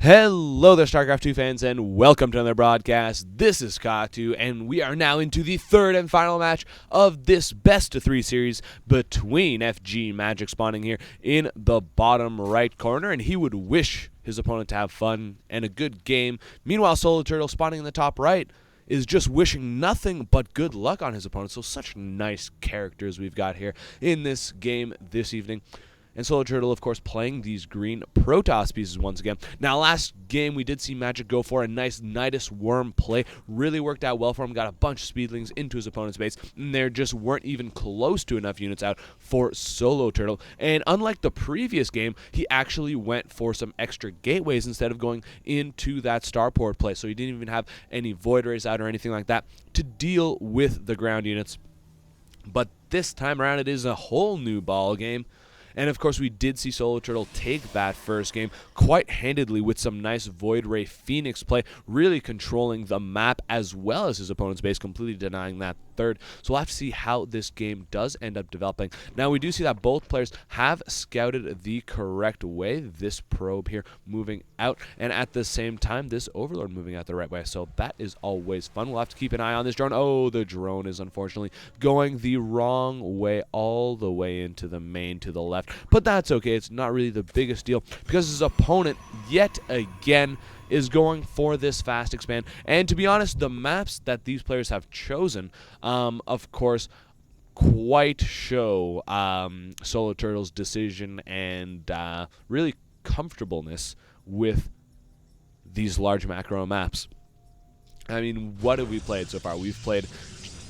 Hello there, Starcraft 2 fans, and welcome to another broadcast. This is Katu, and we are now into the third and final match of this best-of-3 series between FG Magic spawning here in the bottom right corner, and he would wish his opponent to have fun and a good game. Meanwhile, Solo Turtle spawning in the top right is just wishing nothing but good luck on his opponent. So such nice characters we've got here in this game this evening. And Solo Turtle, of course, playing these green Protoss pieces once again. Now, last game, we did see Magic go for a nice Nidus Worm play. Really worked out well for him. Got a bunch of Speedlings into his opponent's base. And there just weren't even close to enough units out for Solo Turtle. And unlike the previous game, he actually went for some extra gateways instead of going into that starport play. So he didn't even have any Void Rays out or anything like that to deal with the ground units. But this time around, it is a whole new ball game. And, of course, we did see Solo Turtle take that first game quite handedly with some nice Void Ray Phoenix play, really controlling the map as well as his opponent's base, completely denying that third. So we'll have to see how this game does end up developing. Now, we do see that both players have scouted the correct way, this probe here moving out, and at the same time, this Overlord moving out the right way. So that is always fun. We'll have to keep an eye on this drone. Oh, the drone is unfortunately going the wrong way, all the way into the main to the left. But that's okay. It's not really the biggest deal because his opponent, yet again, is going for this fast expand. And to be honest, the maps that these players have chosen, of course, quite show Solo Turtle's decision and really comfortableness with these large macro maps. I mean, what have we played so far? We've played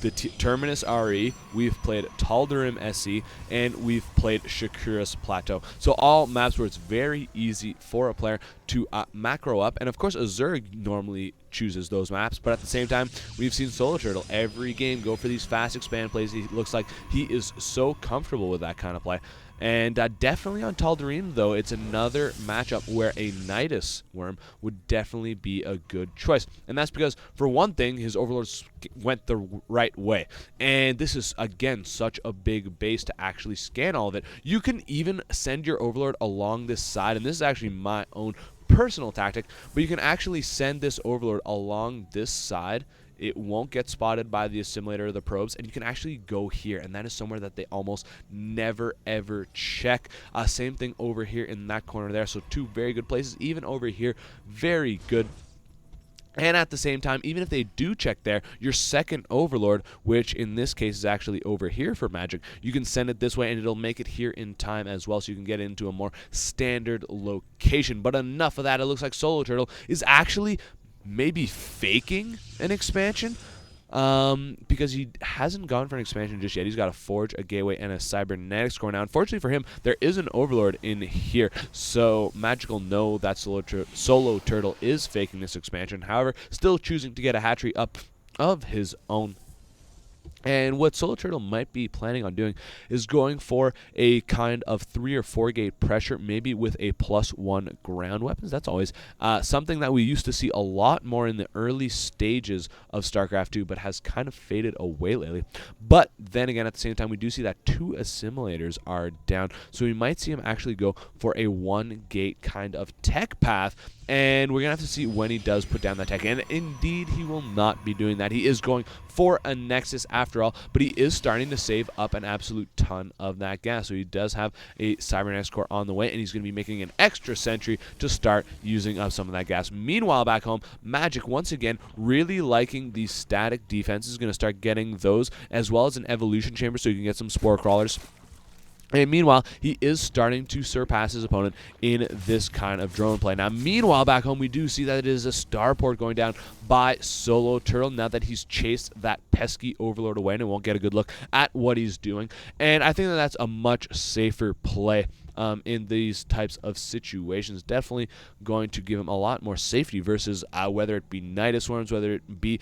the Terminus RE, we've played Tal'Darim SE, and we've played Shakura's Plateau. So all maps where it's very easy for a player to macro up, and of course Azur normally chooses those maps, but at the same time, we've seen Solo Turtle every game go for these fast expand plays. He looks like he is so comfortable with that kind of play. And definitely on Tal'Darim, though, it's another matchup where a Nidus Worm would definitely be a good choice. And that's because, for one thing, his Overlords went the right way. And this is, again, such a big base to actually scan all of it. You can even send your Overlord along this side, and this is actually my own personal tactic, but you can actually send this Overlord along this side. It won't get spotted by the assimilator or the probes, and you can actually go here, and that is somewhere that they almost never ever check. Same thing over here in that corner there, so two very good places. Even over here, very good. And at the same time, even if they do check there, your second Overlord, which in this case is actually over here for Magic, you can send it this way and it'll make it here in time as well, so you can get into a more standard location. But enough of that. It looks like Solo Turtle is actually maybe faking an expansion because he hasn't gone for an expansion just yet. He's got a Forge, a Gateway, and a Cybernetics core. Now, unfortunately for him, there is an Overlord in here, so Magic will know that Solo Turtle is faking this expansion. However, still choosing to get a hatchery up of his own. And what Solo Turtle might be planning on doing is going for a kind of 3 or 4 gate pressure, maybe with a +1 ground weapons. That's always something that we used to see a lot more in the early stages of StarCraft 2, but has kind of faded away lately. But then again, at the same time, we do see that 2 assimilators are down, so we might see him actually go for a 1 gate kind of tech path. And we're going to have to see when he does put down that tech. And indeed, he will not be doing that. He is going for a Nexus after all, but he is starting to save up an absolute ton of that gas. So he does have a Cybernetics core on the way, and he's going to be making an extra sentry to start using up some of that gas. Meanwhile, back home, Magic, once again, really liking these static defenses. Is going to start getting those, as well as an evolution chamber so you can get some spore crawlers. And meanwhile, he is starting to surpass his opponent in this kind of drone play. Now, meanwhile, back home, we do see that it is a starport going down by Solo Turtle now that he's chased that pesky Overlord away, and it won't get a good look at what he's doing. And I think that that's a much safer play in these types of situations. Definitely going to give him a lot more safety versus whether it be Nidus Worms, whether it be,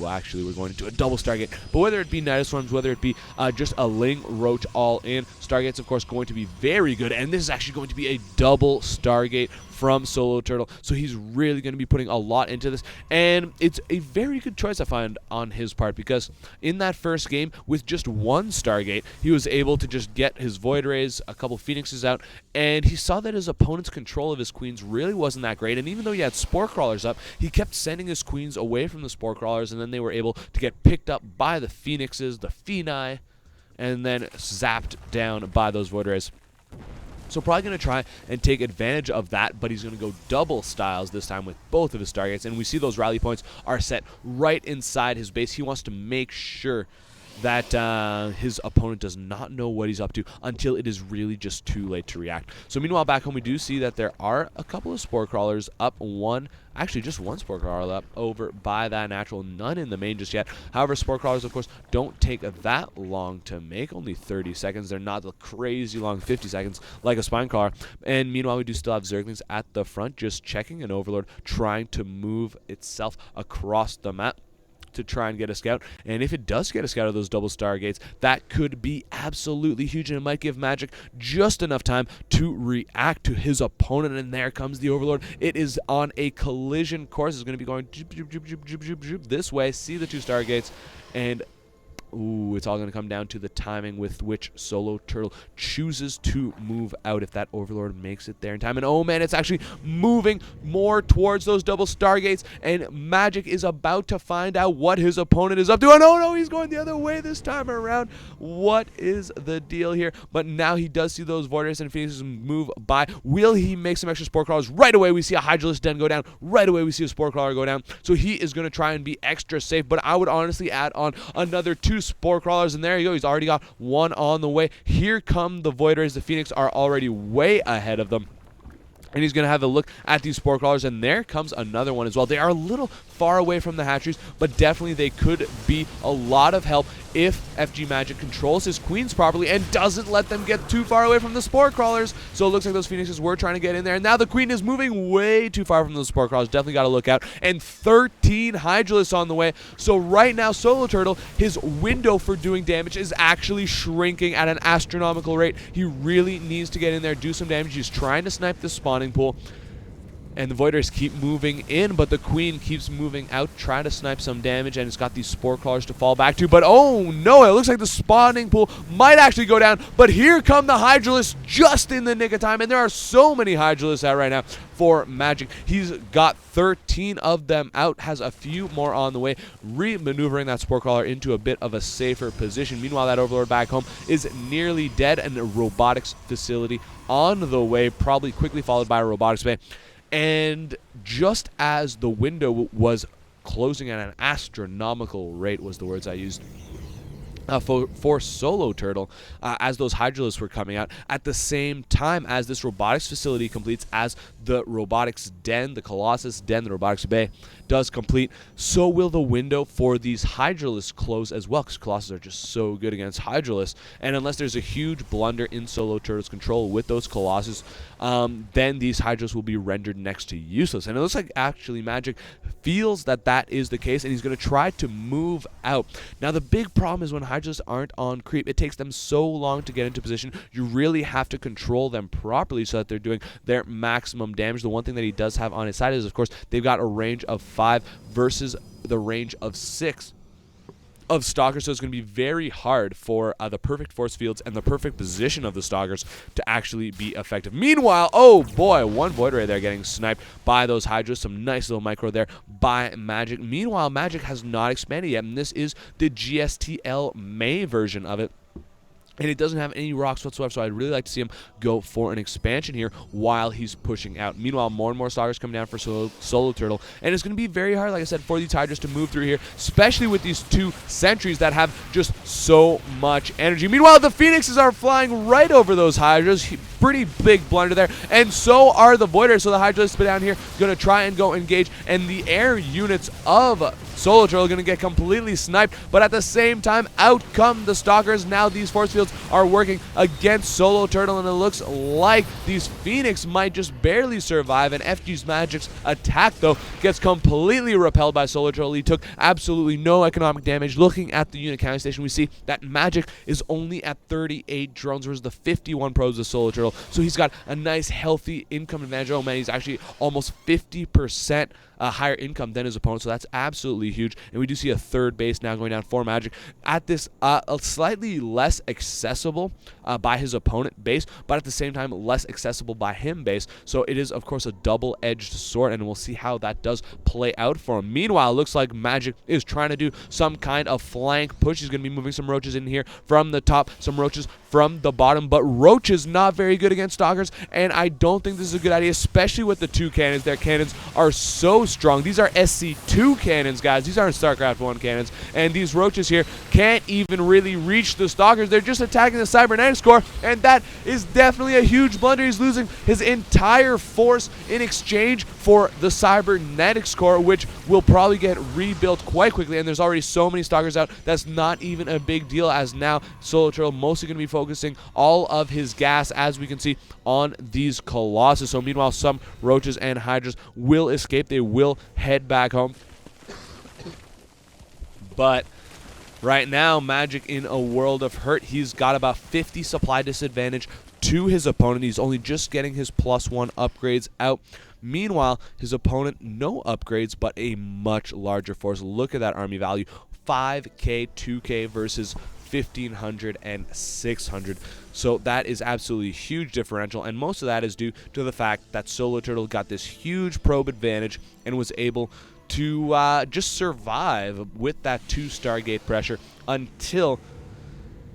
actually we're going into a double Stargate, but whether it be Nidus Worms, whether it be just a Ling Roach all in. Stargate's of course going to be very good, and this is actually going to be a double Stargate from Solo Turtle. So he's really going to be putting a lot into this. And it's a very good choice, I find, on his part, because in that first game, with just one Stargate, he was able to just get his Void Rays, a couple Phoenixes out, and he saw that his opponent's control of his queens really wasn't that great. And even though he had Spore Crawlers up, he kept sending his queens away from the Spore Crawlers, and then they were able to get picked up by the Phoenixes, the Phenai, and then zapped down by those Void Rays. So probably going to try and take advantage of that, but he's going to go double styles this time with both of his Stargates. And we see those rally points are set right inside his base. He wants to make sure that his opponent does not know what he's up to until it is really just too late to react. So meanwhile, back home, we do see that there are a couple of Spore Crawlers up, actually just one Spore Crawler up over by that natural, none in the main just yet. However, Spore Crawlers, of course, don't take that long to make, only 30 seconds. They're not the crazy long 50 seconds like a Spine Crawler. And meanwhile, we do still have Zerglings at the front, just checking an Overlord, trying to move itself across the map to try and get a scout. And if it does get a scout of those double Stargates, that could be absolutely huge, and it might give Magic just enough time to react to his opponent. And there comes the Overlord. It is on a collision course. It's going to be going this way. See the two Stargates, and ooh, it's all going to come down to the timing with which Solo Turtle chooses to move out, if that Overlord makes it there in time. And oh man, it's actually moving more towards those double Stargates, and Magic is about to find out what his opponent is up to. And oh no, he's going the other way this time around. What is the deal here? But now he does see those Void Rays and Phoenixes move by. Will he make some extra Spore Crawlers? Right away, we see a Hydralisk Den go down. Right away, we see a Spore Crawler go down. So he is going to try and be extra safe, but I would honestly add on another 2 Spore Crawlers, and there you go. He's already got 1 on the way. Here come the Void Rays. The Phoenix are already way ahead of them. And he's going to have a look at these Spore Crawlers, and there comes another one as well. They are a little far away from the hatcheries, but definitely they could be a lot of help if FG Magic controls his queens properly and doesn't let them get too far away from the Spore Crawlers. So it looks like those Phoenixes were trying to get in there, and now the queen is moving way too far from those Spore Crawlers. Definitely got to look out. And 13 Hydralisks on the way. So right now, Solo Turtle, his window for doing damage is actually shrinking at an astronomical rate. He really needs to get in there, do some damage. He's trying to snipe the spawning pool, and the Void Rays keep moving in, but the queen keeps moving out, trying to snipe some damage, and it's got these Spore Crawlers to fall back to. But oh no, it looks like the spawning pool might actually go down, but here come the Hydralisks just in the nick of time, and there are so many Hydralisks out right now for Magic. He's got 13 of them out, has a few more on the way, re-maneuvering that Spore Crawler into a bit of a safer position. Meanwhile, that Overlord back home is nearly dead, and a robotics facility on the way, probably quickly followed by a robotics bay. And just as the window was closing at an astronomical rate, was the words I used, for Solo Turtle, as those Hydralisks were coming out, at the same time as this robotics facility completes, as the robotics den, the Colossus den, the robotics bay does complete, so will the window for these Hydralisks close as well, because Colossus are just so good against Hydralisks. And unless there's a huge blunder in Solo Turtle's control with those Colossus, then these Hydralisks will be rendered next to useless. And it looks like actually Magic feels that that is the case, and he's going to try to move out. Now the big problem is when Hydralisks aren't on creep, it takes them so long to get into position. You really have to control them properly so that they're doing their maximum damage. The one thing that he does have on his side is, of course, they've got a range of 5 versus the range of 6 of Stalkers, so it's going to be very hard for the perfect force fields and the perfect position of the Stalkers to actually be effective. Meanwhile, oh boy, one Void Ray there getting sniped by those Hydras. Some nice little micro there by Magic. Meanwhile, Magic has not expanded yet, and this is the GSTL May version of it. And it doesn't have any rocks whatsoever, so I'd really like to see him go for an expansion here while he's pushing out. Meanwhile, more and more Stalkers come down for Solo Turtle, and it's going to be very hard, like I said, for these Hydras to move through here, especially with these 2 sentries that have just so much energy. Meanwhile, the Phoenixes are flying right over those Hydras. Pretty big blunder there, and so are the Void Rays. So the Hydralisks down here going to try and go engage, and the air units of Solo Turtle going to get completely sniped, but at the same time, out come the Stalkers. Now these force fields are working against Solo Turtle, and it looks like these Phoenix might just barely survive, and FG's Magic's attack, though, gets completely repelled by Solo Turtle. He took absolutely no economic damage. Looking at the unit counting station, we see that Magic is only at 38 drones versus the 51 probes of Solo Turtle, so he's got a nice, healthy income advantage. Oh man, he's actually almost 50% higher income than his opponent, so that's absolutely huge. And we do see a third base now going down for Magic at this slightly less accessible by his opponent base, but at the same time less accessible by him base. So it is, of course, a double-edged sword, and we'll see how that does play out for him. Meanwhile, it looks like Magic is trying to do some kind of flank push. He's going to be moving some roaches in here from the top, some roaches from the bottom, but roaches not very good against Stalkers, and I don't think this is a good idea, especially with the two cannons. Their cannons are so strong. These are SC2 cannons, guys. These aren't StarCraft 1 cannons, and these roaches here can't even really reach the Stalkers. They're just attacking the cybernetics core, and that is definitely a huge blunder. He's losing his entire force in exchange for the cybernetics core, which will probably get rebuilt quite quickly, and there's already so many Stalkers out that's not even a big deal, as now Solo Turtle mostly going to be focusing all of his gas, as we can see, on these Colossus. So meanwhile, some roaches and hydras will escape. They will head back home. But right now, Magic in a world of hurt. He's got about 50 supply disadvantage to his opponent. He's only just getting his +1 upgrades out. Meanwhile, his opponent, no upgrades, but a much larger force. Look at that army value. 5K, 2K versus 1,500 and 600. So that is absolutely huge differential, and most of that is due to the fact that Solo Turtle got this huge probe advantage and was able to just survive with that 2 Stargate pressure until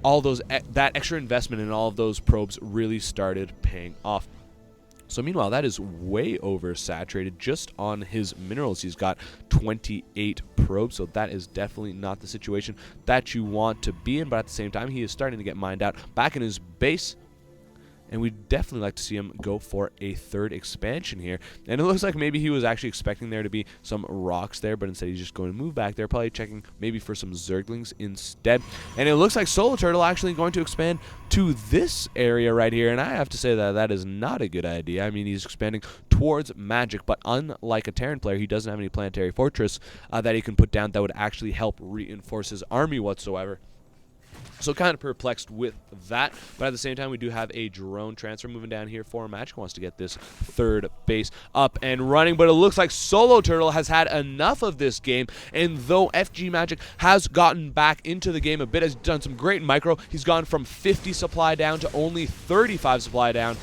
all those that extra investment in all of those probes really started paying off. So meanwhile, that is way oversaturated just on his minerals. He's got 28 probes, so that is definitely not the situation that you want to be in. But at the same time, he is starting to get mined out back in his base, and we'd definitely like to see him go for a third expansion here. And it looks like maybe he was actually expecting there to be some rocks there, but instead he's just going to move back there, probably checking maybe for some Zerglings instead. And it looks like Solo Turtle actually going to expand to this area right here, and I have to say that that is not a good idea. I mean, he's expanding towards Magic, but unlike a Terran player, he doesn't have any planetary fortress that he can put down that would actually help reinforce his army whatsoever. So kind of perplexed with that, but at the same time, we do have a drone transfer moving down here for Magic. Wants to get this third base up and running, but it looks like Solo Turtle has had enough of this game, and though FG Magic has gotten back into the game a bit, has done some great micro, he's gone from 50 supply down to only 35 supply down.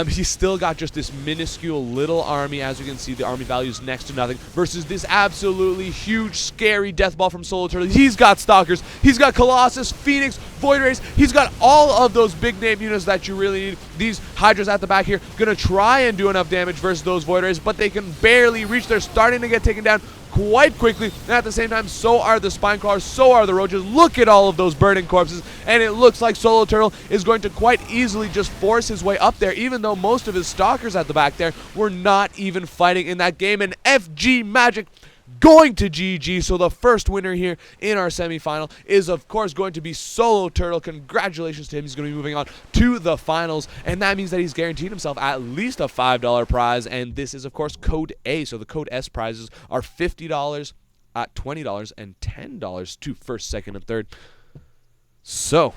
He's still got just this minuscule little army. As you can see, the army value is next to nothing versus this absolutely huge, scary death ball from Solo Turtle. He's got Stalkers, he's got Colossus, Phoenix, Void Rays. He's got all of those big name units that you really need. These Hydras at the back here gonna try and do enough damage versus those Void Rays, but they can barely reach. They're starting to get taken down quite quickly, and at the same time, so are the Spine Crawlers, so are the Roaches. Look at all of those burning corpses, and it looks like Solo Turtle is going to quite easily just force his way up there, even though most of his Stalkers at the back there were not even fighting in that game. And FG Magic going to GG. So the first winner here in our semifinal is, of course, going to be Solo Turtle. Congratulations to him. He's going to be moving on to the finals, and that means that he's guaranteed himself at least a $5 prize, and this is, of course, Code A. So the Code S prizes are $50, $20, and $10 to first, second, and third. So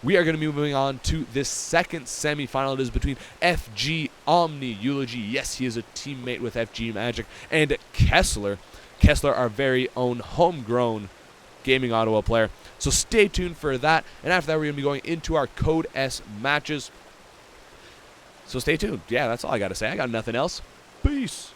we are going to be moving on to this second semifinal. It is between FG Omni Eulogy. Yes, he is a teammate with FG Magic, and Kessler. Kessler, our very own homegrown Gaming Ottawa player. So stay tuned for that. And after that, we're going to be going into our Code S matches. So stay tuned. Yeah, that's all I got to say. I got nothing else. Peace.